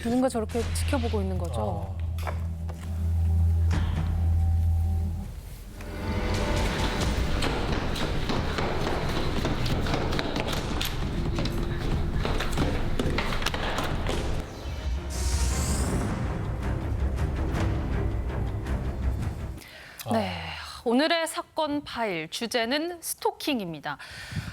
누군가 저렇게 지켜보고 있는 거죠. 네, 오늘의 사건 파일 주제는 스토킹입니다.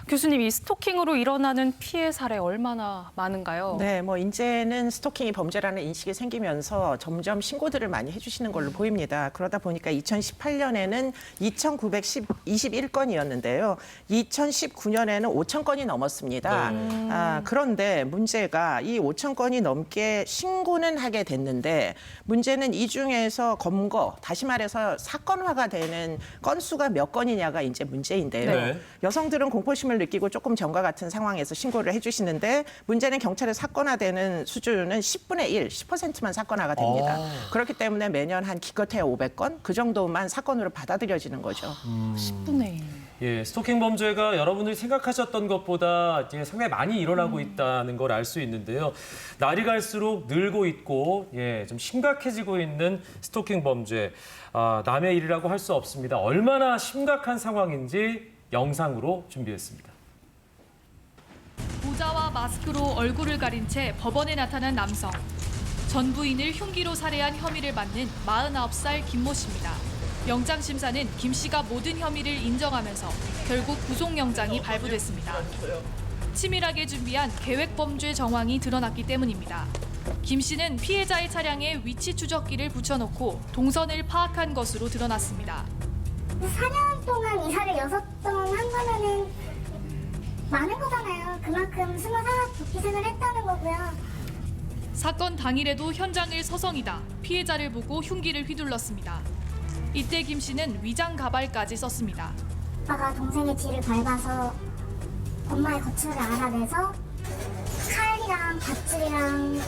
교수님, 이 스토킹으로 일어나는 피해 사례 얼마나 많은가요? 네, 뭐 이제는 스토킹이 범죄라는 인식이 생기면서 점점 신고들을 많이 해주시는 걸로 보입니다. 그러다 보니까 2018년에는 2,921건이었는데요. 2019년에는 5,000건이 넘었습니다. 그런데 문제가 이 5,000건이 넘게 신고는 하게 됐는데 문제는 이 중에서 검거, 다시 말해서 사건화가 되는 건수가 몇 건이냐가 이제 문제인데요. 네. 여성들은 공포심을 느끼고 조금 전과 같은 상황에서 신고를 해주시는데 문제는 경찰에 사건화되는 수준은 10분의 1, 10%만 사건화가 됩니다. 그렇기 때문에 매년 한 기껏해야 500건 그 정도만 사건으로 받아들여지는 거죠. 10분의 1. 예, 스토킹 범죄가 여러분들이 생각하셨던 것보다 이제 상당히 많이 일어나고 있다는 걸 알 수 있는데요. 날이 갈수록 늘고 있고 좀 심각해지고 있는 스토킹 범죄. 남의 일이라고 할 수 없습니다. 얼마나 심각한 상황인지 영상으로 준비했습니다. 모자와 마스크로 얼굴을 가린 채 법원에 나타난 남성. 전 부인을 흉기로 살해한 혐의를 받는 49살 김모 씨입니다. 영장 심사는 김 씨가 모든 혐의를 인정하면서 결국 구속영장이 발부됐습니다. 치밀하게 준비한 계획범죄 정황이 드러났기 때문입니다. 김 씨는 피해자의 차량에 위치 추적기를 붙여놓고 동선을 파악한 것으로 드러났습니다. 4년 동안 이사를 6번 한 거면은 많은 거잖아요. 그만큼 20살 도피생을 했다는 거고요. 사건 당일에도 현장을 서성이다 피해자를 보고 흉기를 휘둘렀습니다. 이때 김 씨는 위장 가발까지 썼습니다. 아빠가 동생의 뒤를 밟아서 엄마의 거처를 알아내서 칼이랑 밧줄이랑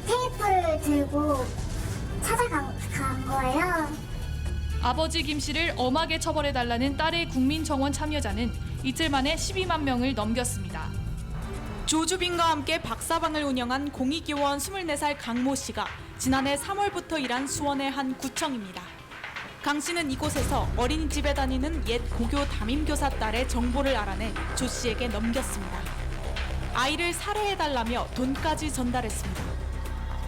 테이프를 들고 찾아간 거예요. 아버지 김 씨를 엄하게 처벌해달라는 딸의 국민청원 참여자는 이틀 만에 12만 명을 넘겼습니다. 조주빈과 함께 박사방을 운영한 공익요원 24살 강모 씨가 지난해 3월부터 일한 수원의 한 구청입니다. 강 씨는 이곳에서 어린이집에 다니는 옛 고교 담임교사 딸의 정보를 알아내 조 씨에게 넘겼습니다. 아이를 살해해달라며 돈까지 전달했습니다.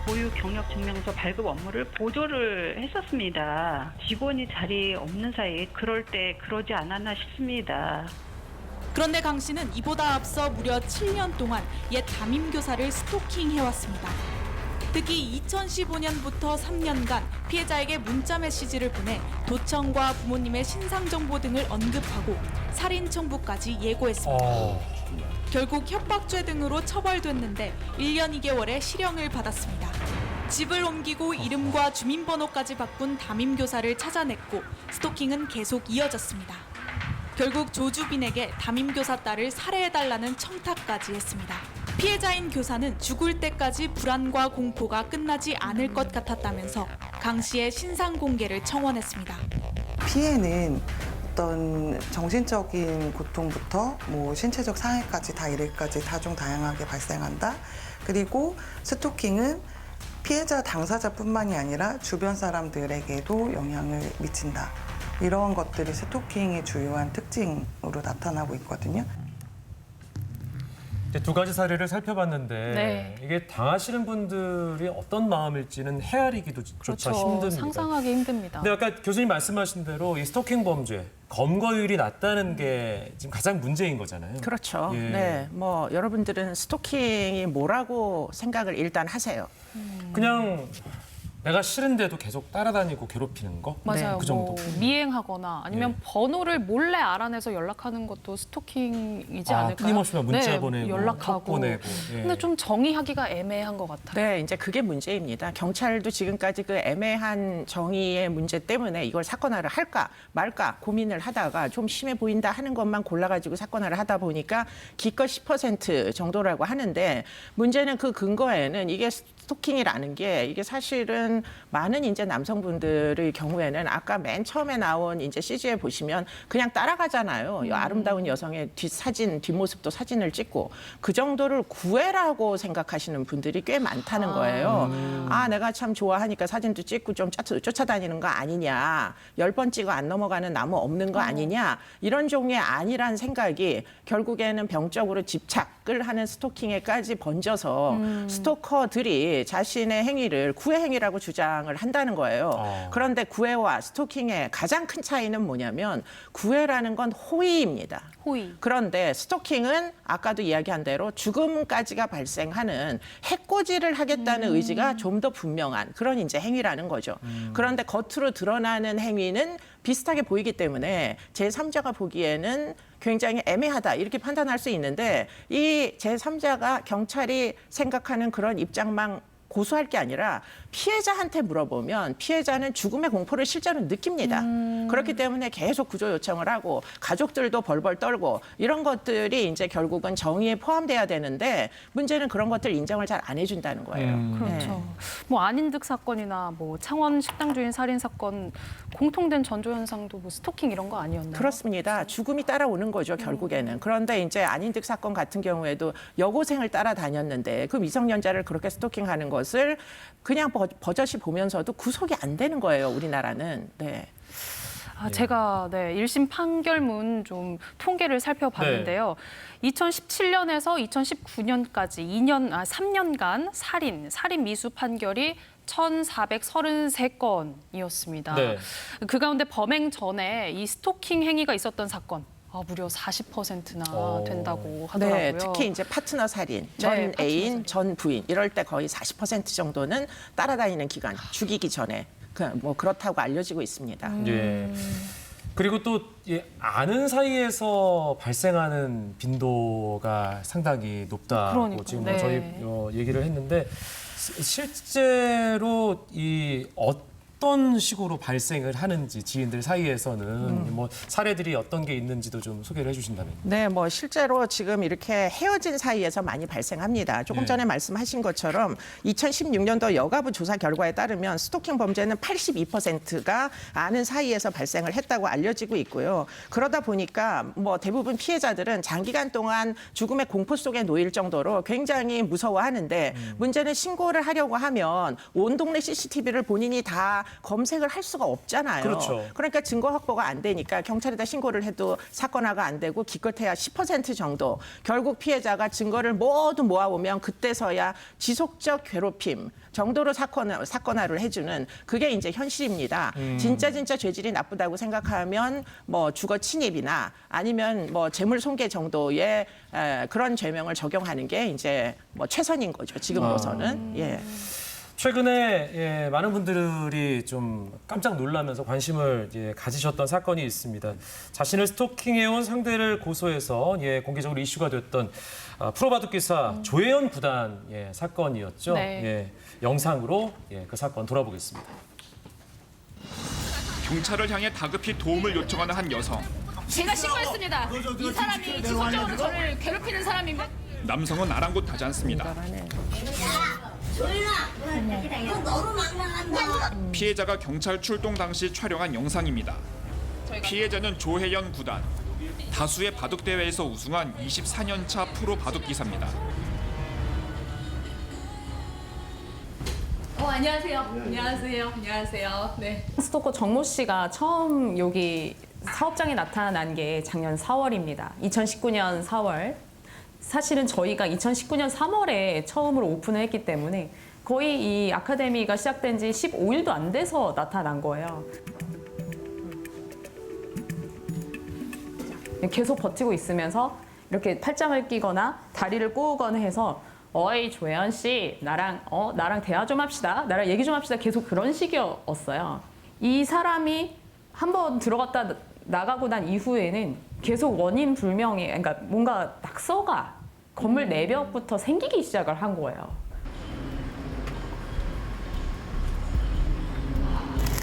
보유 경력 증명서 발급 업무를 보조를 했었습니다. 직원이 자리에 없는 사이에 그럴 때 그러지 않았나 싶습니다. 그런데 강 씨는 이보다 앞서 무려 7년 동안 옛 담임교사를 스토킹해왔습니다. 특히 2015년부터 3년간 피해자에게 문자 메시지를 보내 도청과 부모님의 신상 정보 등을 언급하고 살인 청부까지 예고했습니다. 결국 협박죄 등으로 처벌됐는데 1년 2개월의 실형을 받았습니다. 집을 옮기고 이름과 주민번호까지 바꾼 담임교사를 찾아냈고 스토킹은 계속 이어졌습니다. 결국 조주빈에게 담임교사 딸을 살해해달라는 청탁까지 했습니다. 피해자인 교사는 죽을 때까지 불안과 공포가 끝나지 않을 것 같았다면서 강 씨의 신상 공개를 청원했습니다. 피해는 어떤 정신적인 고통부터 뭐 신체적 상해까지 다 이래까지 다종다양하게 발생한다. 그리고 스토킹은 피해자 당사자뿐만이 아니라 주변 사람들에게도 영향을 미친다. 이런 것들이 스토킹의 주요한 특징으로 나타나고 있거든요. 두 가지 사례를 살펴봤는데 네. 이게 당하시는 분들이 어떤 마음일지는 헤아리기조차 그렇죠. 힘듭니다. 상상하기 힘듭니다. 근데 아까 교수님 말씀하신 대로 이 스토킹 범죄 검거율이 낮다는 게 지금 가장 문제인 거잖아요. 그렇죠. 예. 네, 뭐 여러분들은 스토킹이 뭐라고 생각을 일단 하세요. 그냥 내가 싫은데도 계속 따라다니고 괴롭히는 거? 맞아요. 그 정도. 뭐 미행하거나 아니면 예. 번호를 몰래 알아내서 연락하는 것도 스토킹이지 않을까요? 끊임없이 막 문자 네, 보내고, 연락하고. 톡 보내고. 예. 근데 좀 정의하기가 애매한 것 같아요. 네, 이제 그게 문제입니다. 경찰도 지금까지 그 애매한 정의의 문제 때문에 이걸 사건화를 할까 말까 고민을 하다가 좀 심해 보인다 하는 것만 골라가지고 사건화를 하다 보니까 기껏 10% 정도라고 하는데 문제는 그 근거에는 이게 스토킹이라는 게 이게 사실은 많은 이제 남성분들의 경우에는 아까 맨 처음에 나온 이제 CG에 보시면 그냥 따라가잖아요. 이 아름다운 여성의 뒷모습도 사진을 찍고 그 정도를 구애라고 생각하시는 분들이 꽤 많다는 거예요. 아, 내가 참 좋아하니까 사진도 찍고 좀 쫓아다니는 거 아니냐. 10번 찍어 안 넘어가는 나무 없는 거 아니냐. 이런 종의 아니란 생각이 결국에는 병적으로 집착을 하는 스토킹에까지 번져서 스토커들이 자신의 행위를 구애 행위라고 주장을 한다는 거예요. 그런데 구애와 스토킹의 가장 큰 차이는 뭐냐면 구애라는 건 호의입니다. 호의. 그런데 스토킹은 아까도 이야기한 대로 죽음까지가 발생하는 해코지를 하겠다는 의지가 좀 더 분명한 그런 이제 행위라는 거죠. 그런데 겉으로 드러나는 행위는 비슷하게 보이기 때문에 제3자가 보기에는 굉장히 애매하다 이렇게 판단할 수 있는데 이 제3자가 경찰이 생각하는 그런 입장만 고소할 게 아니라 피해자한테 물어보면 피해자는 죽음의 공포를 실제로 느낍니다. 그렇기 때문에 계속 구조 요청을 하고 가족들도 벌벌 떨고 이런 것들이 이제 결국은 정의에 포함돼야 되는데 문제는 그런 것들 인정을 잘 안 해준다는 거예요. 그렇죠. 네. 뭐 안인득 사건이나 뭐 창원 식당 주인 살인 사건 공통된 전조 현상도 뭐 스토킹 이런 거 아니었나요? 그렇습니다. 죽음이 따라오는 거죠, 결국에는. 그런데 이제 안인득 사건 같은 경우에도 여고생을 따라다녔는데 그 미성년자를 그렇게 스토킹하는 것을 그냥 버젓이 보면서도 구속이 안 되는 거예요, 우리나라는. 네. 제가 1심 판결문 좀 통계를 살펴봤는데요. 2017년에서 2019년까지 3년간 살인 미수 판결이 1,433건이었습니다. 네. 그 가운데 범행 전에 이 스토킹 행위가 있었던 사건 무려 40%나 된다고 하더라고요. 네, 특히 이제 파트너 살인, 전 파트너 애인, 살인. 전 부인 이럴 때 거의 40% 정도는 따라다니는 기간, 죽이기 전에 뭐 그렇다고 알려지고 있습니다. 예. 그리고 또 아는 사이에서 발생하는 빈도가 상당히 높다고 그러니까요. 지금 네. 저희 얘기를 했는데 실제로 이 어떤 식으로 발생을 하는지 지인들 사이에서는 뭐 사례들이 어떤 게 있는지도 좀 소개를 해주신다면. 네, 뭐 실제로 지금 이렇게 헤어진 사이에서 많이 발생합니다. 조금 네. 전에 말씀하신 것처럼 2016년도 여가부 조사 결과에 따르면 스토킹 범죄는 82%가 아는 사이에서 발생을 했다고 알려지고 있고요. 그러다 보니까 뭐 대부분 피해자들은 장기간 동안 죽음의 공포 속에 놓일 정도로 굉장히 무서워하는데 문제는 신고를 하려고 하면 온 동네 CCTV를 본인이 다 검색을 할 수가 없잖아요. 그렇죠. 그러니까 증거 확보가 안 되니까 경찰에다 신고를 해도 사건화가 안 되고 기껏해야 10% 정도. 결국 피해자가 증거를 모두 모아오면 그때서야 지속적 괴롭힘 정도로 사건화를 해주는 그게 이제 현실입니다. 진짜 죄질이 나쁘다고 생각하면 뭐 주거 침입이나 아니면 뭐 재물 손괴 정도의 그런 죄명을 적용하는 게 이제 뭐 최선인 거죠. 지금으로서는. 예. 최근에 많은 분들이 좀 깜짝 놀라면서 관심을 가지셨던 사건이 있습니다. 자신을 스토킹해온 상대를 고소해서 공개적으로 이슈가 됐던 프로바둑 기사 조혜연 구단 사건이었죠. 네. 영상으로 그 사건 돌아보겠습니다. 경찰을 향해 다급히 도움을 요청하는 한 여성. 제가 신고했습니다. 이 사람이 지속적으로 저를 괴롭히는 사람입니다. 남성은 아랑곳하지 않습니다. 피해자가 경찰 출동 당시 촬영한 영상입니다. 피해자는 조혜연 구단. 다수의 바둑 대회에서 우승한 24년차 프로 바둑 기사입니다. 안녕하세요. 안녕하세요. 네. 스토커 정모 씨가 처음 여기 사업장에 나타난 게 작년 4월입니다. 2019년 4월. 사실은 저희가 2019년 3월에 처음으로 오픈을 했기 때문에 거의 이 아카데미가 시작된 지 15일도 안 돼서 나타난 거예요. 계속 버티고 있으면서 이렇게 팔짱을 끼거나 다리를 꼬우거나 해서 어이 조혜연 씨 나랑 대화 좀 합시다. 나랑 얘기 좀 합시다. 계속 그런 식이었어요. 이 사람이 한번 들어갔다 나가고 난 이후에는 계속 원인 불명의 그러니까 뭔가 낙서가 건물 내벽부터 생기기 시작을 한 거예요.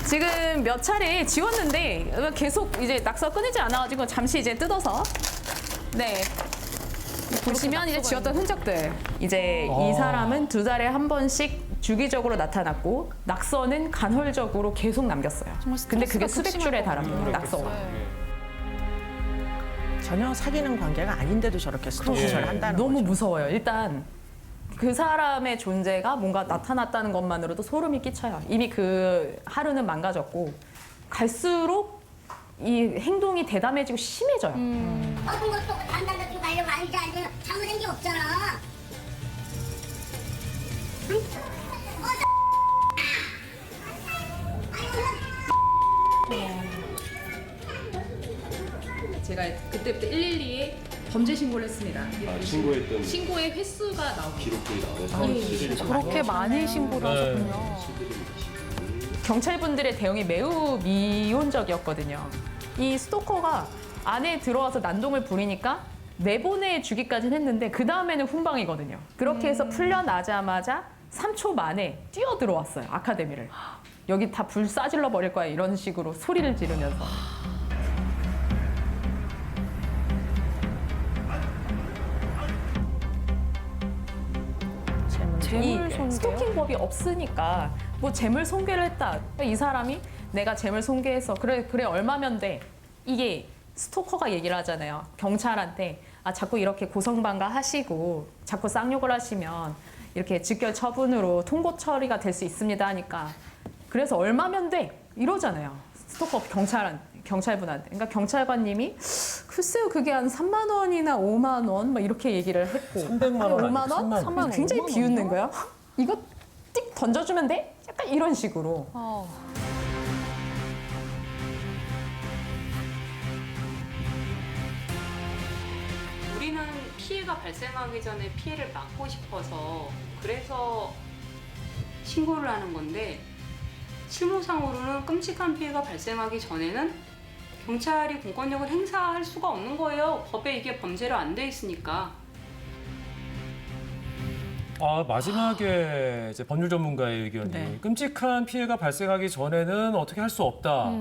지금 몇 차례 지웠는데 계속 이제 낙서 끊이지 않아가지고 잠시 이제 뜯어서 보시면 이제 지웠던 흔적들. 이제 이 사람은 2달에 한 번씩 주기적으로 나타났고 낙서는 간헐적으로 계속 남겼어요. 정말 근데 그게 스트레스가 수백 줄에 극심할 달합니다. 낙서가. 네. 전혀 사귀는 관계가 아닌데도 저렇게 스토킹을 한다는 너무 거죠. 무서워요. 일단 그 사람의 존재가 뭔가 나타났다는 것만으로도 소름이 끼쳐요. 이미 그 하루는 망가졌고 갈수록 이 행동이 대담해지고 심해져요. 어떤 것도 단단 같은 거 하려고 앉아 잘못된 게 없잖아. 응? 제가 그때부터 112에 범죄 신고를 했습니다. 신고했던 신고의 횟수가 나오고 기록들이 나와서 저렇게 많이 신고를 네. 하셨군요. 경찰분들의 대응이 매우 미온적이었거든요. 이 스토커가 안에 들어와서 난동을 부리니까 내보내주기까지는 했는데 그 다음에는 훈방이거든요. 그렇게 해서 풀려나자마자 3초 만에 뛰어들어왔어요. 아카데미를. 여기 다 불 싸질러 버릴 거야 이런 식으로 소리를 지르면서. 이 재물 손괴요? 스토킹법이 없으니까 뭐 재물 손괴를 했다. 이 사람이 내가 재물 손괴해서 그래 얼마면 돼. 이게 스토커가 얘기를 하잖아요. 경찰한테 자꾸 이렇게 고성방가 하시고 자꾸 쌍욕을 하시면 이렇게 직결 처분으로 통고 처리가 될 수 있습니다 하니까 그래서 얼마면 돼 이러잖아요. 스토커 경찰분한테. 그러니까 경찰관님이 글쎄요 그게 한 3만 원이나 5만 원 막 이렇게 얘기를 했고 300만 원 5만 원? 3만 원. 굉장히 비웃는 거예요. 이거 띡 던져주면 돼? 약간 이런 식으로. 우리는 피해가 발생하기 전에 피해를 막고 싶어서 그래서 신고를 하는 건데 실무상으로는 끔찍한 피해가 발생하기 전에는 경찰이 공권력을 행사할 수가 없는 거예요. 법에 이게 범죄로 안 돼 있으니까. 마지막에 이제 법률 전문가의 의견이 네. 끔찍한 피해가 발생하기 전에는 어떻게 할 수 없다.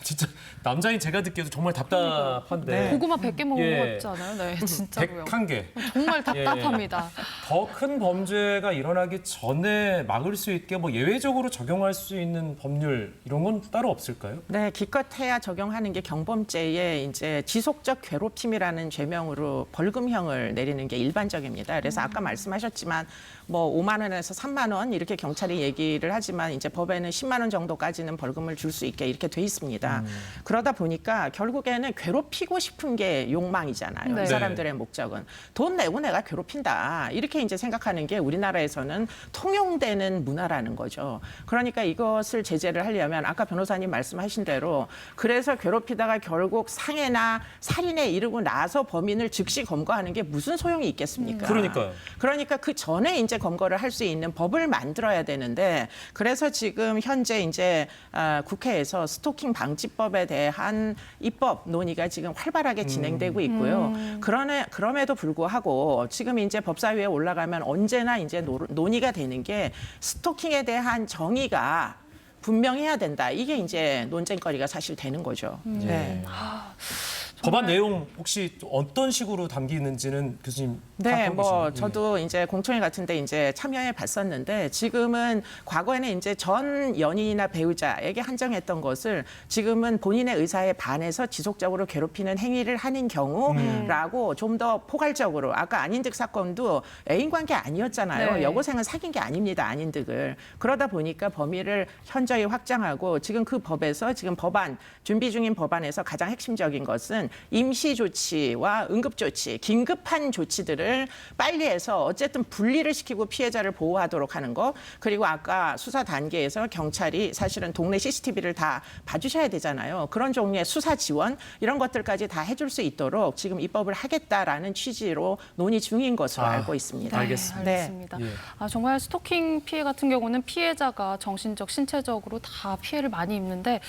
진짜 남자인 제가 듣기에도 정말 답답한데. 네. 고구마 100개 먹은 예. 거 같지 않아요? 네, 진짜로요. 101개. 정말 답답합니다. 더 큰 범죄가 일어나기 전에 막을 수 있게 뭐 예외적으로 적용할 수 있는 법률 이런 건 따로 없을까요? 네, 기껏해야 적용하는 게 경범죄에 이제 지속적 괴롭힘이라는 죄명으로 벌금형을 내리는 게 일반적입니다. 그래서 아까 말씀하셨지만 뭐 5만 원에서 3만 원 이렇게 경찰이 얘기를 하지만 이제 법에는 10만 원 정도까지는 벌금을 줄 수 있게 이렇게 돼 있습니다. 그러다 보니까 결국에는 괴롭히고 싶은 게 욕망이잖아요. 네. 이 사람들의 목적은 돈 내고 내가 괴롭힌다 이렇게 이제 생각하는 게 우리나라에서는 통용되는 문화라는 거죠. 그러니까 이것을 제재를 하려면 아까 변호사님 말씀하신 대로 그래서 괴롭히다가 결국 상해나 살인에 이르고 나서 범인을 즉시 검거하는 게 무슨 소용이 있겠습니까? 그러니까요. 그러니까 그 전에 이제 검거를 할 수 있는 법을 만들어야 되는데 그래서 지금 현재 이제 국회에서 스토킹 방지법에 대한 입법 논의가 지금 활발하게 진행되고 있고요. 그럼에도 불구하고 지금 이제 법사위에 올라가면 언제나 이제 논의가 되는 게 스토킹에 대한 정의가 분명해야 된다. 이게 이제 논쟁거리가 사실 되는 거죠. 네. 법안 내용 혹시 어떤 식으로 담기는지는 교수님 네, 파악하고 뭐 계시나요? 저도 이제 공청회 같은데 이제 참여해 봤었는데 지금은 과거에는 이제 전 연인이나 배우자에게 한정했던 것을 지금은 본인의 의사에 반해서 지속적으로 괴롭히는 행위를 하는 경우라고 좀 더 포괄적으로 아까 안인득 사건도 애인 관계 아니었잖아요. 네. 여고생은 사귄 게 아닙니다. 안인득을. 그러다 보니까 범위를 현저히 확장하고 지금 그 법에서 지금 법안 준비 중인 법안에서 가장 핵심적인 것은 임시 조치와 응급 조치, 긴급한 조치들을 빨리 해서 어쨌든 분리를 시키고 피해자를 보호하도록 하는 거. 그리고 아까 수사 단계에서 경찰이 사실은 동네 CCTV를 다 봐주셔야 되잖아요. 그런 종류의 수사 지원 이런 것들까지 다 해줄 수 있도록 지금 입법을 하겠다라는 취지로 논의 중인 것으로 알고 있습니다. 알겠습니다. 네. 알겠습니다. 예. 정말 스토킹 피해 같은 경우는 피해자가 정신적, 신체적으로 다 피해를 많이 입는데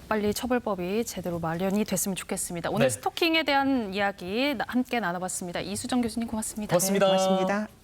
빨리 처벌법이 제대로 마련이 됐으면 좋겠습니다. 오늘 네. 스토킹에 대한 이야기 함께 나눠봤습니다. 이수정 교수님 고맙습니다. 고맙습니다. 고맙습니다.